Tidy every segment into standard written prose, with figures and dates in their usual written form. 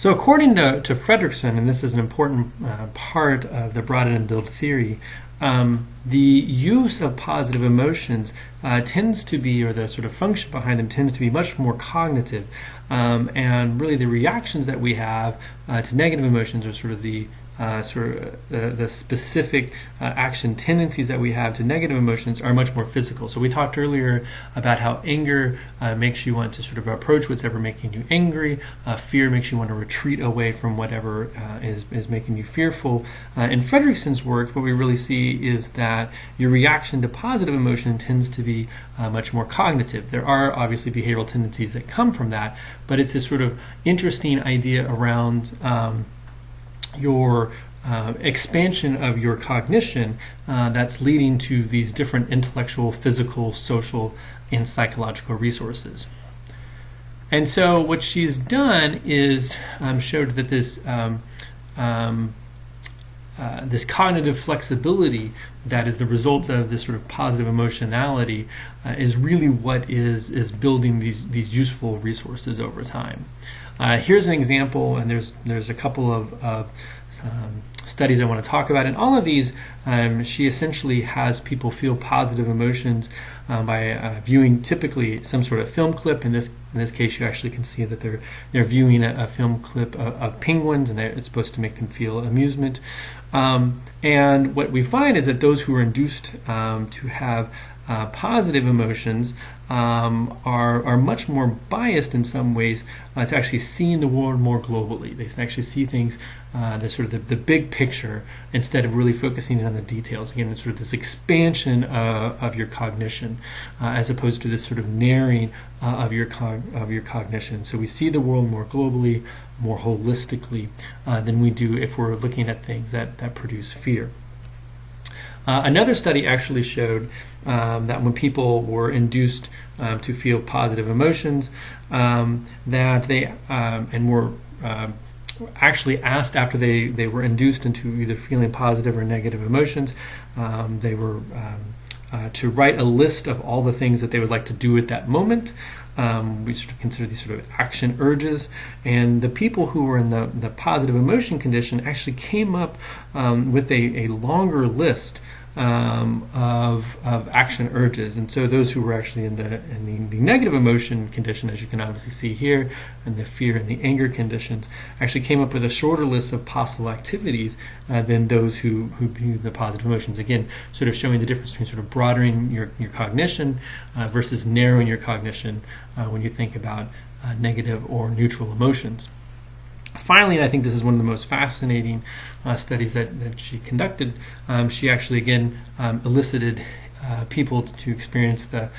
So according to Fredrickson, and this is an important part of the Broaden and build theory, the use of positive emotions tends to be, or the sort of function behind them tends to be much more cognitive. And really the reactions that we have to negative emotions are sort of the specific action tendencies that we have to negative emotions are much more physical. So we talked earlier about how anger makes you want to sort of approach what's ever making you angry. Fear makes you want to retreat away from whatever is making you fearful. In Fredrickson's work, what we really see is that your reaction to positive emotion tends to be much more cognitive. There are obviously behavioral tendencies that come from that, but it's this sort of interesting idea around your expansion of your cognition that's leading to these different intellectual, physical, social, and psychological resources. And so what she's done is showed that this this cognitive flexibility that is the result of this sort of positive emotionality is really what is building these useful resources over time. Here's an example, and there's a couple of studies I want to talk about. In all of these, she essentially has people feel positive emotions by viewing typically some sort of film clip. In this case, you actually can see that they're viewing a film clip of penguins, and it's supposed to make them feel amusement. And what we find is that those who are induced to have positive emotions are much more biased in some ways to actually seeing the world more globally. They actually see things, the big picture, instead of really focusing in on the details. Again, it's sort of this expansion of your cognition, as opposed to this sort of narrowing of your cognition. So we see the world more globally, more holistically than we do if we're looking at things that produce fear. Another study actually showed that when people were induced to feel positive emotions, that they and were actually asked after they were induced into either feeling positive or negative emotions, they were to write a list of all the things that they would like to do at that moment. We sort of consider these sort of action urges, and the people who were in the positive emotion condition actually came up with a longer list of action urges. And so those who were actually in the negative emotion condition, as you can obviously see here, and the fear and the anger conditions, actually came up with a shorter list of possible activities than those who view the positive emotions. Again, sort of showing the difference between sort of broadening your cognition versus narrowing your cognition when you think about negative or neutral emotions. Finally, and I think this is one of the most fascinating studies that she conducted, she actually again elicited people to experience the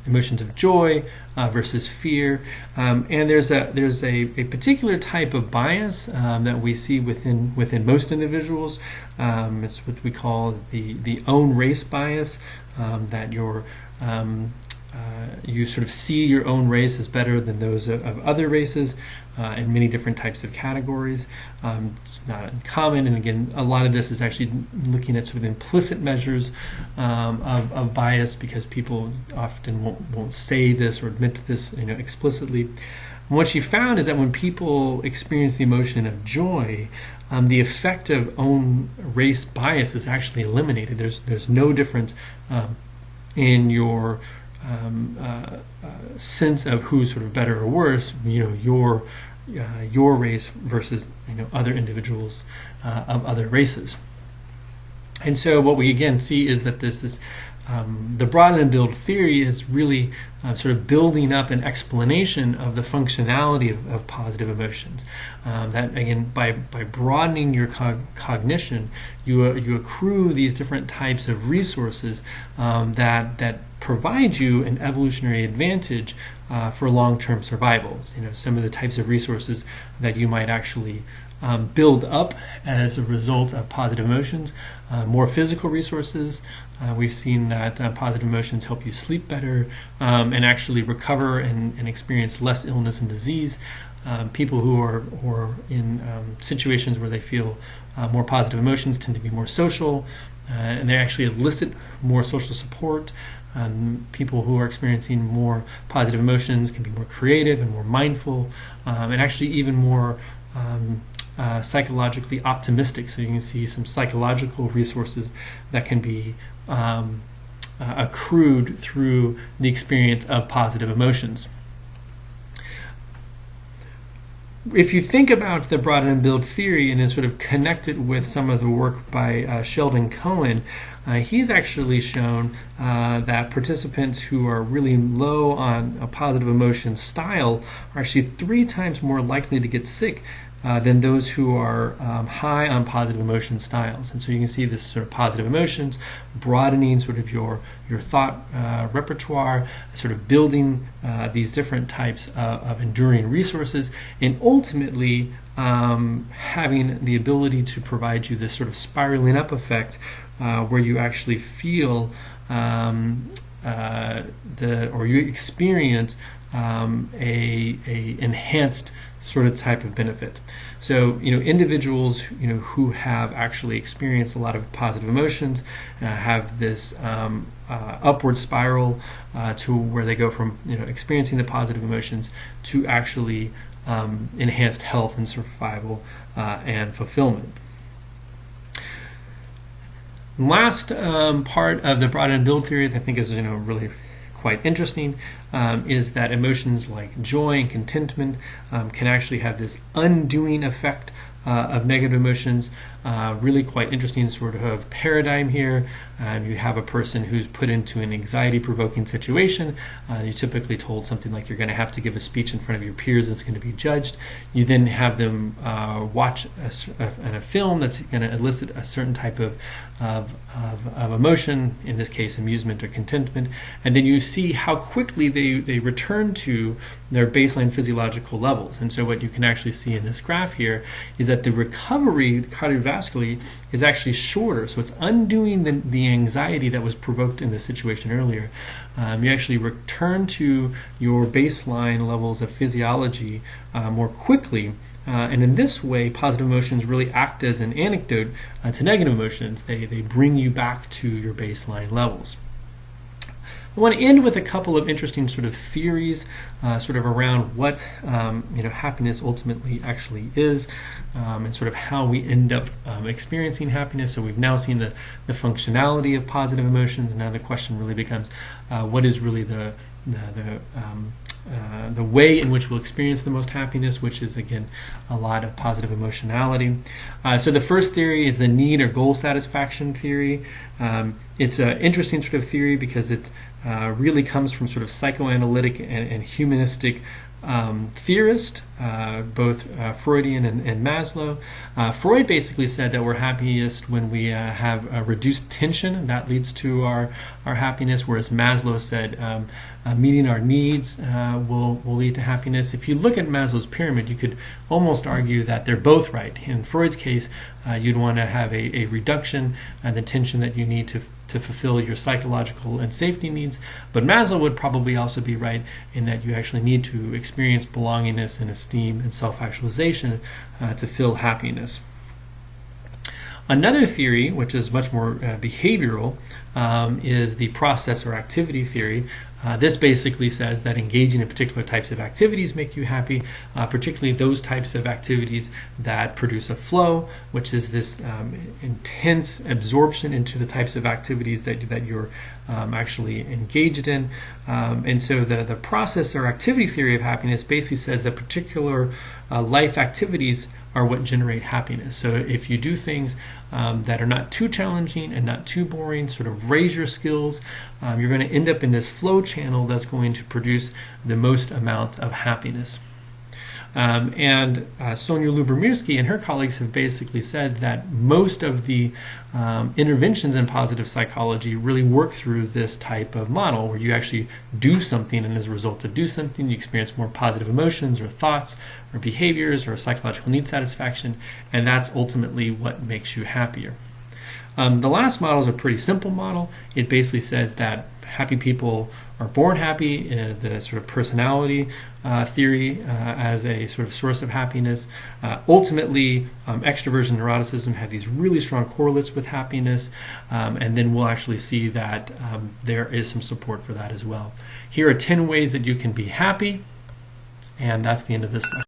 emotions of joy versus fear, and there's a particular type of bias that we see within most individuals. It's what we call the own race bias, that you sort of see your own race as better than those of other races in many different types of categories. It's not uncommon, and again, a lot of this is actually looking at sort of implicit measures of bias, because people often won't say this or admit to this, explicitly. And what she found is that when people experience the emotion of joy, the effect of own race bias is actually eliminated. There's no difference in your sense of who's sort of better or worse, your race versus other individuals of other races. And so what we again see is that the Broaden and build theory is really sort of building up an explanation of the functionality of positive emotions. That again, by broadening your cognition, you accrue these different types of resources that provide you an evolutionary advantage for long-term survival. Some of the types of resources that you might actually build up as a result of positive emotions, more physical resources. We've seen that positive emotions help you sleep better and actually recover and experience less illness and disease. People who are in situations where they feel more positive emotions tend to be more social, and they actually elicit more social support. People who are experiencing more positive emotions can be more creative and more mindful, and actually even more psychologically optimistic. So you can see some psychological resources that can be accrued through the experience of positive emotions. If you think about the Broaden and Build theory and then sort of connect it with some of the work by Sheldon Cohen, he's actually shown that participants who are really low on a positive emotion style are actually 3 times more likely to get sick than those who are high on positive emotion styles. And so you can see this sort of positive emotions, broadening sort of your thought repertoire, sort of building these different types of enduring resources, and ultimately having the ability to provide you this sort of spiraling up effect where you actually feel or you experience a enhanced sort of type of benefit. So, individuals, who have actually experienced a lot of positive emotions have this upward spiral to where they go from, experiencing the positive emotions to actually enhanced health and survival and fulfillment. Last part of the Broaden and Build theory that I think is, really quite interesting is that emotions like joy and contentment can actually have this undoing effect of negative emotions. Really quite interesting sort of paradigm here. You have a person who's put into an anxiety-provoking situation. You're typically told something like you're going to have to give a speech in front of your peers that's going to be judged. You then have them watch a film that's going to elicit a certain type of emotion, in this case amusement or contentment, and then you see how quickly they return to their baseline physiological levels. And so what you can actually see in this graph here is that the recovery cardiovascularly is actually shorter, so it's undoing the anxiety that was provoked in the situation earlier. You actually return to your baseline levels of physiology more quickly. And in this way, positive emotions really act as an antidote to negative emotions. They bring you back to your baseline levels. I want to end with a couple of interesting sort of theories sort of around what happiness ultimately actually is, and sort of how we end up experiencing happiness. So we've now seen the functionality of positive emotions, and now the question really becomes what is really the way in which we'll experience the most happiness, which is, again, a lot of positive emotionality. So the first theory is the need or goal satisfaction theory. It's an interesting sort of theory because it really comes from sort of psychoanalytic and humanistic theorists, both Freudian and Maslow. Freud basically said that we're happiest when we have a reduced tension, and that leads to our happiness, whereas Maslow said meeting our needs will lead to happiness. If you look at Maslow's pyramid, you could almost argue that they're both right. In Freud's case, you'd want to have a reduction in the tension that you need to fulfill your psychological and safety needs, but Maslow would probably also be right in that you actually need to experience belongingness and esteem and self-actualization to feel happiness. Another theory, which is much more behavioral, is the process or activity theory. This basically says that engaging in particular types of activities make you happy, particularly those types of activities that produce a flow, which is this intense absorption into the types of activities that you're actually engaged in. And so the process or activity theory of happiness basically says that particular life activities are what generate happiness. So if you do things that are not too challenging and not too boring, sort of raise your skills, you're going to end up in this flow channel that's going to produce the most amount of happiness. And Sonia Lyubomirsky and her colleagues have basically said that most of the interventions in positive psychology really work through this type of model where you actually do something, and as a result of do something, you experience more positive emotions or thoughts or behaviors or psychological need satisfaction, and that's ultimately what makes you happier. The last model is a pretty simple model. It basically says that happy people are born happy, the sort of personality theory as a sort of source of happiness. Ultimately, extroversion and neuroticism have these really strong correlates with happiness, and then we'll actually see that there is some support for that as well. Here are 10 ways that you can be happy, and that's the end of this lecture.